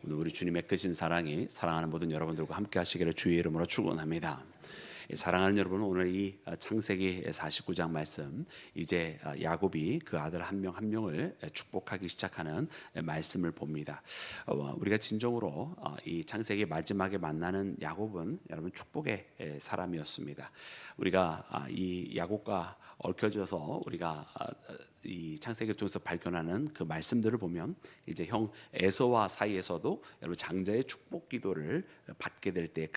오늘 우리 주님의 크신 사랑이 사랑하는 모든 여러분들과 함께 하시기를 주의 이름으로 축원합니다. 사랑하는 여러분, 오늘 이 창세기 49장 말씀, 이제 야곱이 그 아들 한 명 한 명을 축복하기 시작하는 말씀을 봅니다. 우리가 진정으로 이 창세기 마지막에 만나는 야곱은 여러분 축복의 사람이었습니다. 우리가 이 야곱과 얽혀져서 우리가 이 창세기를 통해서 발견하는 그 말씀들을 보면 이제 형 에서와 사이에서도 여러분 장자의 축복 기도를 받게 될 때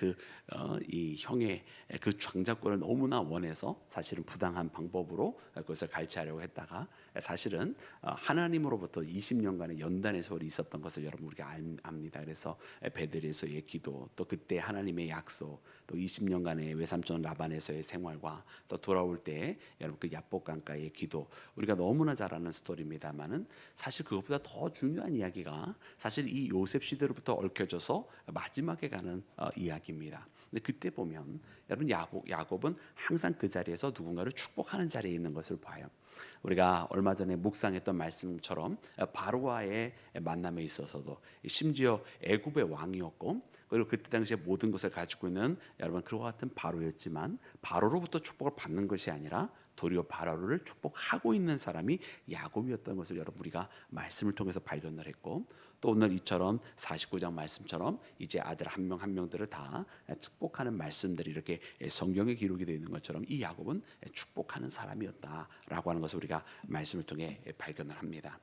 이 형의 그 장자권을 너무나 원해서 사실은 부당한 방법으로 그것을 갈취하려고 했다가 사실은 하나님으로부터 20년간의 연단의 세월이 있었던 것을 여러분 우리가 압니다. 그래서 베델에서의 기도, 또 그때 하나님의 약속, 또 20년간의 외삼촌 라반에서의 생활과 또 돌아올 때 여러분 그 야복 강가의 기도, 우리가 너무나 잘 아는 스토리입니다만은 사실 그것보다 더 중요한 이야기가 사실 이 요셉 시대로부터 얽혀져서 마지막에 가는 이야기입니다. 근데 그때 보면 여러분 야곱은 항상 그 자리에서 누군가를 축복하는 자리에 있는 것을 봐요. 우리가 얼마 전에 묵상했던 말씀처럼 바로와의 만남에 있어서도 심지어 애굽의 왕이었고, 그리고 그때 당시에 모든 것을 가지고 있는 여러분 그와 같은 바로였지만 바로로부터 축복을 받는 것이 아니라 도리어 바로를 축복하고 있는 사람이 야곱이었던 것을 여러분 우리가 말씀을 통해서 발견을 했고, 또 오늘 이처럼 49장 말씀처럼 이제 아들 한 명 한 명들을 다 축복하는 말씀들이 이렇게 성경에 기록이 되어 있는 것처럼 이 야곱은 축복하는 사람이었다라고 하는 것을 우리가 말씀을 통해 발견을 합니다.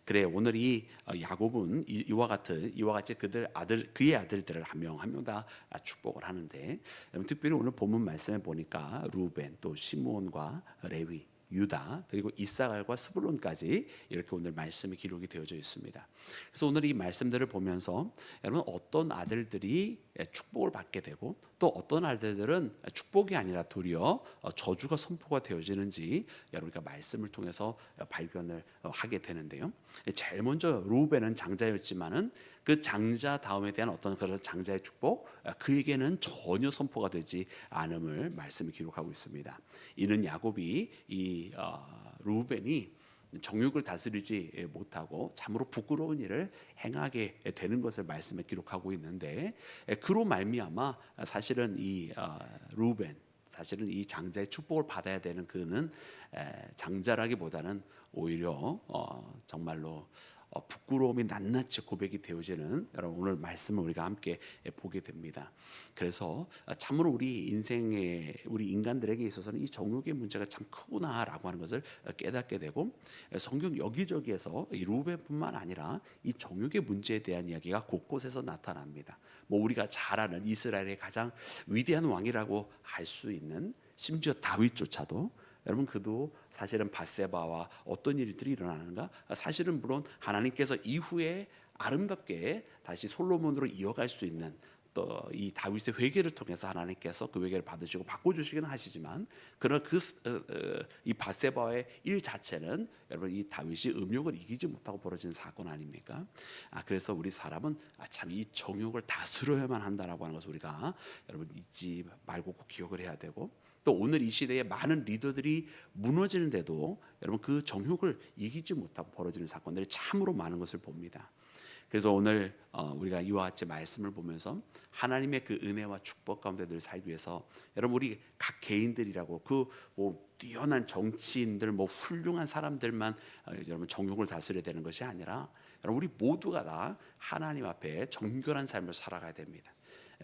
그래, 오늘 이 야곱은 이와 같이 그의 아들들을 한 명 한 명 다 축복을 하는데, 특별히 오늘 본문 말씀에 보니까 루벤, 또 시므온과 레위, 유다, 그리고 이사갈과 스불론까지 이렇게 오늘 말씀이 기록이 되어져 있습니다. 그래서 오늘 이 말씀들을 보면서 여러분 어떤 아들들이 축복을 받게 되고 또 어떤 아들들은 축복이 아니라 도리어 저주가 선포가 되어지는지 여러분과 말씀을 통해서 발견을 하게 되는데요. 제일 먼저 루벤은 장자였지만은 그 장자 다음에 대한 어떤 그런 장자의 축복, 그에게는 전혀 선포가 되지 않음을 말씀이 기록하고 있습니다. 이는 야곱이 이 루벤이 정욕을 다스리지 못하고 참으로 부끄러운 일을 행하게 되는 것을 말씀에 기록하고 있는데, 그로 말미암아 사실은 이 루벤, 사실은 이 장자의 축복을 받아야 되는 그는 장자라기보다는 오히려 정말로 부끄러움이 낱낱이 고백이 되어지는 여러분 오늘 말씀을 우리가 함께 보게 됩니다. 그래서 참으로 우리 인간들에게 있어서는 이 정욕의 문제가 참 크구나라고 하는 것을 깨닫게 되고, 성경 여기저기에서 이 루벤뿐만 아니라 이 정욕의 문제에 대한 이야기가 곳곳에서 나타납니다. 뭐 우리가 잘 아는 이스라엘의 가장 위대한 왕이라고 할 수 있는 심지어 다윗조차도 여러분 그도 사실은 밧세바와 어떤 일들이 일어나는가, 사실은 물론 하나님께서 이후에 아름답게 다시 솔로몬으로 이어갈 수 있는 또 이 다윗의 회개를 통해서 하나님께서 그 회개를 받으시고 바꿔주시기는 하시지만, 그러나 이 밧세바의 일 자체는 여러분 이 다윗이 음욕을 이기지 못하고 벌어진 사건 아닙니까? 그래서 우리 사람은 참 이 정욕을 다스려야만 한다라고 하는 것을 우리가 여러분 잊지 말고 꼭 기억을 해야 되고, 또 오늘 이 시대에 많은 리더들이 무너지는데도 여러분 그 정욕을 이기지 못하고 벌어지는 사건들이 참으로 많은 것을 봅니다. 그래서 오늘 우리가 이와 같이 말씀을 보면서 하나님의 그 은혜와 축복 가운데 늘 살기 위해서 여러분 우리 각 개인들이라고 그 뭐 뛰어난 정치인들, 뭐 훌륭한 사람들만 여러분 정욕을 다스려야 되는 것이 아니라 여러분 우리 모두가 다 하나님 앞에 정결한 삶을 살아가야 됩니다.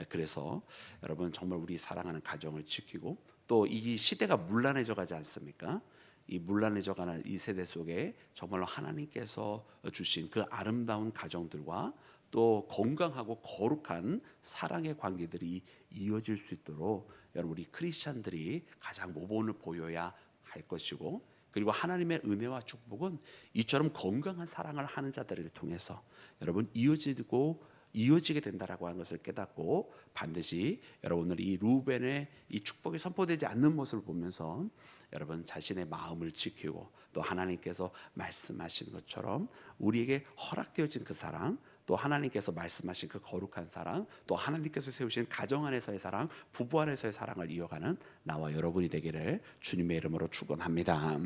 그래서 여러분 정말 우리 사랑하는 가정을 지키고, 또 이 시대가 문란해져 가지 않습니까? 이 문란해져 가는 이 세대 속에 정말로 하나님께서 주신 그 아름다운 가정들과 또 건강하고 거룩한 사랑의 관계들이 이어질 수 있도록 여러분 우리 크리스찬들이 가장 모범을 보여야 할 것이고, 그리고 하나님의 은혜와 축복은 이처럼 건강한 사랑을 하는 자들을 통해서 여러분 이어지게 된다라고 하는 것을 깨닫고, 반드시 여러분들 이 루벤의 이 축복이 선포되지 않는 모습을 보면서 여러분 자신의 마음을 지키고, 또 하나님께서 말씀하신 것처럼 우리에게 허락되어진 그 사랑, 또 하나님께서 말씀하신 그 거룩한 사랑, 또 하나님께서 세우신 가정 안에서의 사랑, 부부 안에서의 사랑을 이어가는 나와 여러분이 되기를 주님의 이름으로 축원합니다.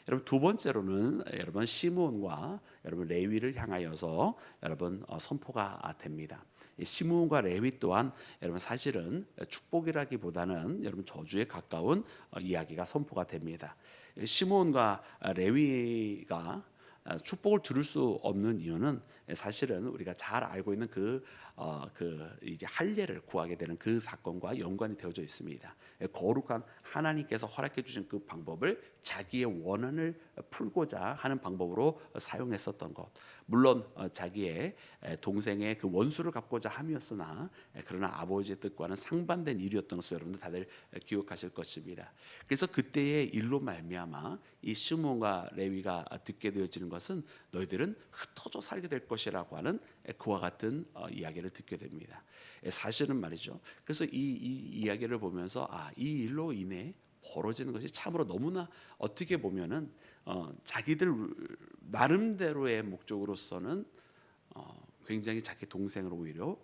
여러분 두 번째로는 여러분 시므온과 여러분 레위를 향하여서 여러분 선포가 됩니다. 이 시므온과 레위 또한 여러분 사실은 축복이라기보다는 여러분 저주에 가까운 이야기가 선포가 됩니다. 시므온과 레위가 축복을 들을 수 없는 이유는 사실은 우리가 잘 알고 있는 그 이제 할례를 구하게 되는 그 사건과 연관이 되어져 있습니다. 거룩한 하나님께서 허락해 주신 그 방법을 자기의 원한을 풀고자 하는 방법으로 사용했었던 것. 물론 자기의 동생의 그 원수를 갚고자 함이었으나 그러나 아버지의 뜻과는 상반된 일이었던 것을 여러분들 다들 기억하실 것입니다. 그래서 그때의 일로 말미암아 이 시므온과 레위가 듣게 되어지는 것은 너희들은 흩어져 살게 될 것이라고 하는 그와 같은 이야기를 듣게 됩니다. 사실은 말이죠. 그래서 이 이야기를 보면서 이 일로 인해 벌어지는 것이 참으로 너무나 어떻게 보면은 자기들 나름대로의 목적으로서는 굉장히 자기 동생을 오히려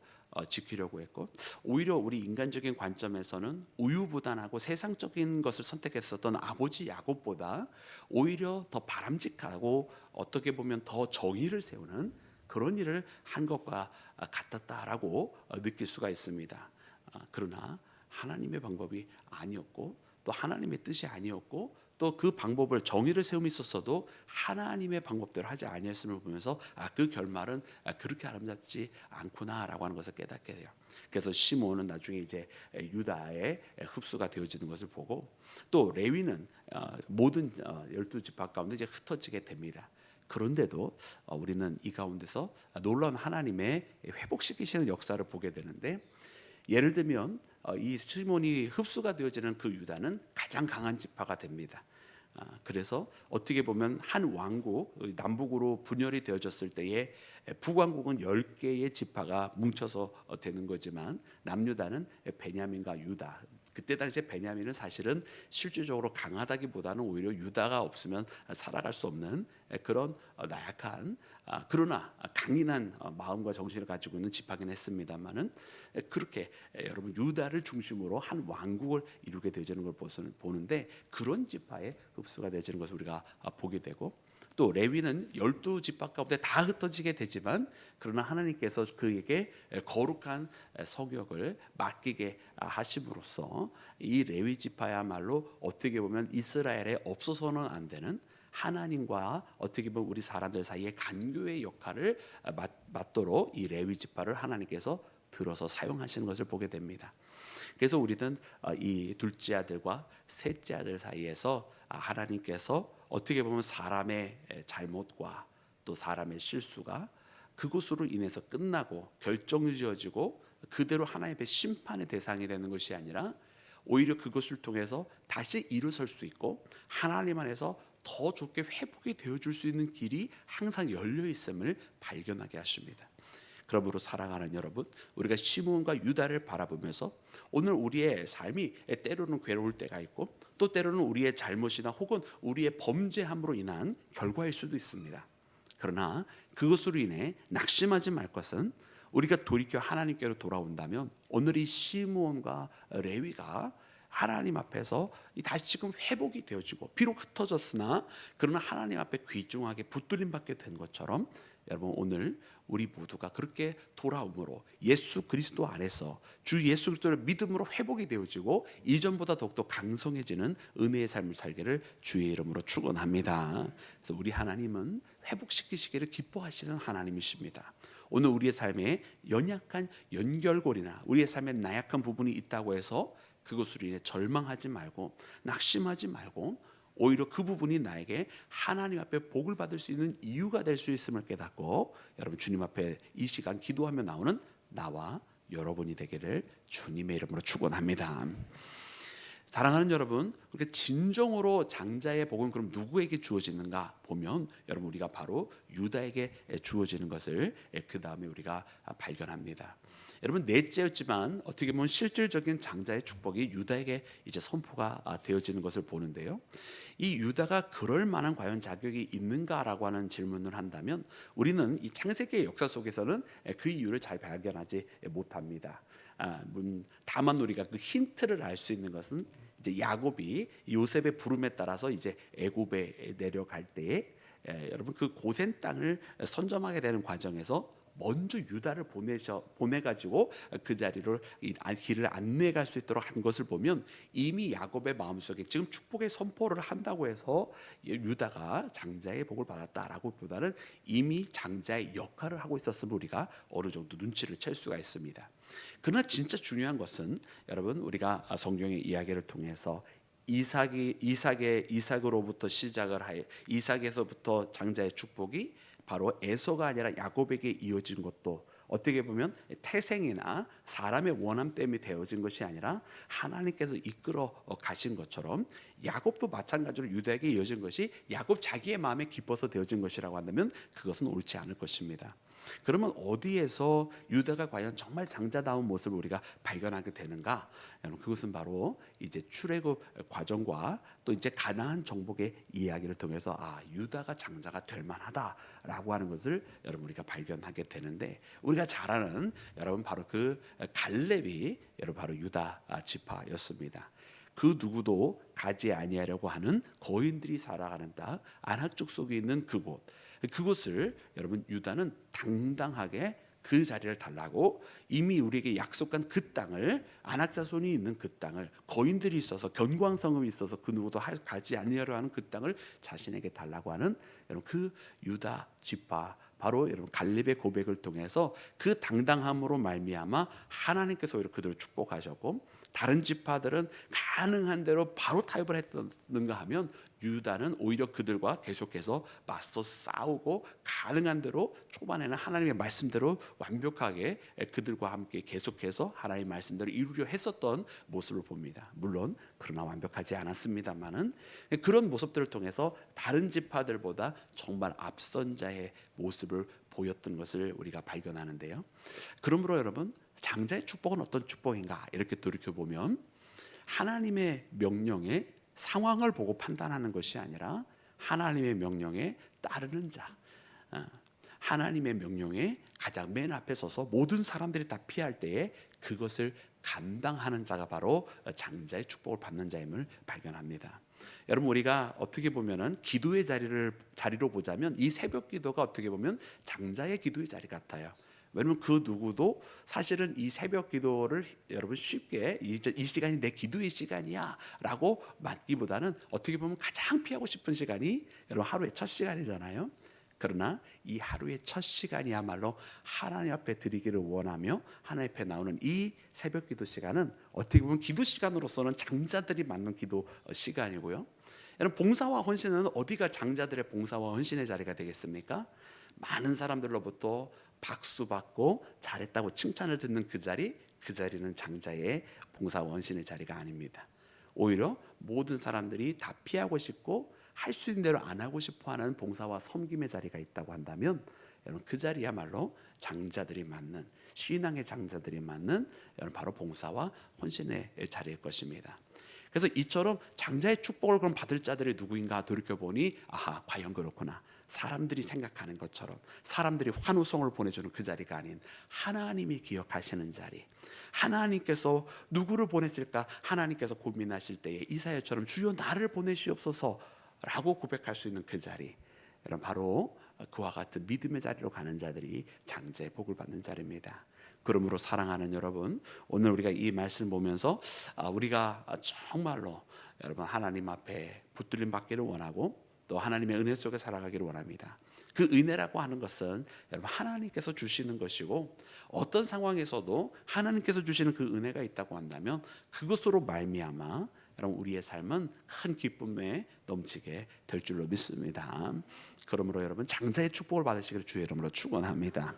지키려고 했고, 오히려 우리 인간적인 관점에서는 우유부단하고 세상적인 것을 선택했었던 아버지 야곱보다 오히려 더 바람직하고 어떻게 보면 더 정의를 세우는 그런 일을 한 것과 같았다라고 느낄 수가 있습니다. 그러나 하나님의 방법이 아니었고 또 하나님의 뜻이 아니었고 또 그 방법을 정의를 세움이 있었어도 하나님의 방법대로 하지 아니했음을 보면서 그 결말은 그렇게 아름답지 않구나라고 하는 것을 깨닫게 돼요. 그래서 시므온은 나중에 이제 유다의 흡수가 되어지는 것을 보고 또 레위는 모든 12지파 가운데 이제 흩어지게 됩니다. 그런데도 우리는 이 가운데서 놀라운 하나님의 회복시키시는 역사를 보게 되는데, 예를 들면 이 시몬이 흡수가 되어지는 그 유다는 가장 강한 지파가 됩니다. 그래서 어떻게 보면 한 왕국 남북으로 분열이 되어졌을 때에 북왕국은 10개의 지파가 뭉쳐서 되는 거지만 남유다는 베냐민과 유다, 그때 당시에 베냐민은 사실은 실질적으로 강하다기보다는 오히려 유다가 없으면 살아갈 수 없는 그런 나약한 그러나 강인한 마음과 정신을 가지고 있는 지파긴 했습니다만은, 그렇게 여러분 유다를 중심으로 한 왕국을 이루게 되어지는 걸 보는데 그런 지파의 흡수가 되어지는 것을 우리가 보게 되고, 또 레위는 12지파 가운데 다 흩어지게 되지만 그러나 하나님께서 그에게 거룩한 성역을 맡기게 하심으로써 이 레위 지파야말로 어떻게 보면 이스라엘에 없어서는 안 되는 하나님과 어떻게 보면 우리 사람들 사이의 간교의 역할을 맡도록 이 레위 지파를 하나님께서 들어서 사용하시는 것을 보게 됩니다. 그래서 우리는 이 둘째 아들과 셋째 아들 사이에서 하나님께서 어떻게 보면 사람의 잘못과 또 사람의 실수가 그것으로 인해서 끝나고 결정이 지어지고 그대로 하나님 앞에 심판의 대상이 되는 것이 아니라 오히려 그것을 통해서 다시 일어설 수 있고 하나님 안에서 더 좋게 회복이 되어줄 수 있는 길이 항상 열려 있음을 발견하게 하십니다. 그러므로 사랑하는 여러분, 우리가 시므온과 유다를 바라보면서 오늘 우리의 삶이 때로는 괴로울 때가 있고 또 때로는 우리의 잘못이나 혹은 우리의 범죄함으로 인한 결과일 수도 있습니다. 그러나 그것으로 인해 낙심하지 말 것은 우리가 돌이켜 하나님께로 돌아온다면 오늘 이 시므온과 레위가 하나님 앞에서 다시 지금 회복이 되어지고 비록 흩어졌으나 그러나 하나님 앞에 귀중하게 붙들림 받게 된 것처럼 여러분 오늘 우리 모두가 그렇게 돌아옴으로 예수 그리스도 안에서 주 예수 그리스도를 믿음으로 회복이 되어지고 이전보다 더욱더 강성해지는 은혜의 삶을 살기를 주의 이름으로 축원합니다. 그래서 우리 하나님은 회복시키시기를 기뻐하시는 하나님이십니다. 오늘 우리의 삶에 연약한 연결고리나 우리의 삶에 나약한 부분이 있다고 해서 그것으로 인해 절망하지 말고 낙심하지 말고 오히려 그 부분이 나에게 하나님 앞에 복을 받을 수 있는 이유가 될 수 있음을 깨닫고 여러분 주님 앞에 이 시간 기도하며 나오는 나와 여러분이 되기를 주님의 이름으로 축원합니다. 사랑하는 여러분, 그렇게 진정으로 장자의 복은 그럼 누구에게 주어지는가 보면 여러분 우리가 바로 유다에게 주어지는 것을 그 다음에 우리가 발견합니다. 여러분 넷째였지만 어떻게 보면 실질적인 장자의 축복이 유다에게 이제 선포가 되어지는 것을 보는데요. 이 유다가 그럴 만한 과연 자격이 있는가라고 하는 질문을 한다면 우리는 이 창세기의 역사 속에서는 그 이유를 잘 발견하지 못합니다. 다만 우리가 그 힌트를 알 수 있는 것은 이제 야곱이 요셉의 부름에 따라서 이제 애굽에 내려갈 때에 여러분 그 고센 땅을 선점하게 되는 과정에서 먼저 유다를 보내가지고 그 자리로 길을 안내해 갈 수 있도록 한 것을 보면 이미 야곱의 마음속에 지금 축복의 선포를 한다고 해서 유다가 장자의 복을 받았다라고 보다는 이미 장자의 역할을 하고 있었음을 우리가 어느 정도 눈치를 챌 수가 있습니다. 그러나 진짜 중요한 것은 여러분 우리가 성경의 이야기를 통해서 이삭으로부터 시작을 하여 이삭에서부터 장자의 축복이 바로 에서가 아니라 야곱에게 이어진 것도 어떻게 보면 태생이나 사람의 원함 때문에 되어진 것이 아니라 하나님께서 이끌어 가신 것처럼 야곱도 마찬가지로 유다에게 이어진 것이 야곱 자기의 마음에 기뻐서 되어진 것이라고 한다면 그것은 옳지 않을 것입니다. 그러면 어디에서 유다가 과연 정말 장자다운 모습을 우리가 발견하게 되는가? 그것은 바로 이제 출애굽 과정과 또 이제 가나안 정복의 이야기를 통해서 유다가 장자가 될 만하다라고 하는 것을 여러분 우리가 발견하게 되는데 우리가 잘 아는 여러분 바로 그 갈렙이 여러분 바로 유다 지파였습니다. 그 누구도 가지 아니하려고 하는 거인들이 살아가는 땅 안악족 속에 있는 그곳을 여러분 유다는 당당하게 그 자리를 달라고 이미 우리에게 약속한 그 땅을 안악자손이 있는 그 땅을 거인들이 있어서 견광성음이 있어서 그 누구도 가지 아니하려 하는 그 땅을 자신에게 달라고 하는 여러분 그 유다 지파 바로 여러분 갈렙의 고백을 통해서 그 당당함으로 말미암아 하나님께서 오히려 그들을 축복하셨고 다른 지파들은 가능한 대로 바로 타협을 했는가 하면 유다는 오히려 그들과 계속해서 맞서 싸우고 가능한 대로 초반에는 하나님의 말씀대로 완벽하게 그들과 함께 계속해서 하나님의 말씀대로 이루려 했었던 모습을 봅니다. 물론 그러나 완벽하지 않았습니다만은 그런 모습들을 통해서 다른 지파들보다 정말 앞선 자의 모습을 보였던 것을 우리가 발견하는데요. 그러므로 여러분 장자의 축복은 어떤 축복인가 이렇게 돌이켜보면 하나님의 명령에 상황을 보고 판단하는 것이 아니라 하나님의 명령에 따르는 자, 하나님의 명령에 가장 맨 앞에 서서 모든 사람들이 다 피할 때에 그것을 감당하는 자가 바로 장자의 축복을 받는 자임을 발견합니다. 여러분 우리가 어떻게 보면은 기도의 자리로 보자면 이 새벽 기도가 어떻게 보면 장자의 기도의 자리 같아요. 왜냐하면 그 누구도 사실은 이 새벽 기도를 여러분 쉽게 이 시간이 내 기도의 시간이야 라고 맞기보다는 어떻게 보면 가장 피하고 싶은 시간이 여러분 하루의 첫 시간이잖아요. 그러나 이 하루의 첫 시간이야말로 하나님 앞에 드리기를 원하며 하나님 앞에 나오는 이 새벽 기도 시간은 어떻게 보면 기도 시간으로서는 장자들이 맡는 기도 시간이고요. 여러분 봉사와 헌신은 어디가 장자들의 봉사와 헌신의 자리가 되겠습니까? 많은 사람들로부터 박수 받고 잘했다고 칭찬을 듣는 그 자리는 장자의 봉사와 헌신의 자리가 아닙니다. 오히려 모든 사람들이 다 피하고 싶고 할 수 있는 대로 안 하고 싶어하는 봉사와 섬김의 자리가 있다고 한다면 여러분 그 자리야말로 장자들이 맡는 신앙의 장자들이 맡는 여러분 바로 봉사와 헌신의 자리일 것입니다. 그래서 이처럼 장자의 축복을 그럼 받을 자들이 누구인가 돌이켜보니 과연 그렇구나. 사람들이 생각하는 것처럼 사람들이 환호성을 보내주는 그 자리가 아닌 하나님이 기억하시는 자리, 하나님께서 누구를 보냈을까 하나님께서 고민하실 때에 이사야처럼 주여 나를 보내시옵소서 라고 고백할 수 있는 그 자리, 여러분 바로 그와 같은 믿음의 자리로 가는 자들이 장자의 복을 받는 자리입니다. 그러므로 사랑하는 여러분, 오늘 우리가 이 말씀을 보면서 우리가 정말로 여러분 하나님 앞에 붙들림 받기를 원하고 또 하나님의 은혜 속에 살아가기를 원합니다. 그 은혜라고 하는 것은 여러분 하나님께서 주시는 것이고 어떤 상황에서도 하나님께서 주시는 그 은혜가 있다고 한다면 그것으로 말미암아 여러분 우리의 삶은 큰 기쁨에 넘치게 될 줄로 믿습니다. 그러므로 여러분 장자의 축복을 받으시기를 주의 이름으로 축원합니다.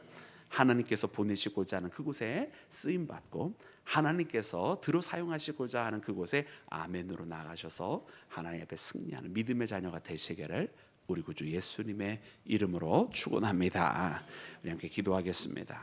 하나님께서 보내시고자 하는 그곳에 쓰임 받고 하나님께서 들어 사용하시고자 하는 그곳에 아멘으로 나가셔서 하나님 앞에 승리하는 믿음의 자녀가 되시기를 우리 구주 예수님의 이름으로 축원합니다. 우리 함께 기도하겠습니다.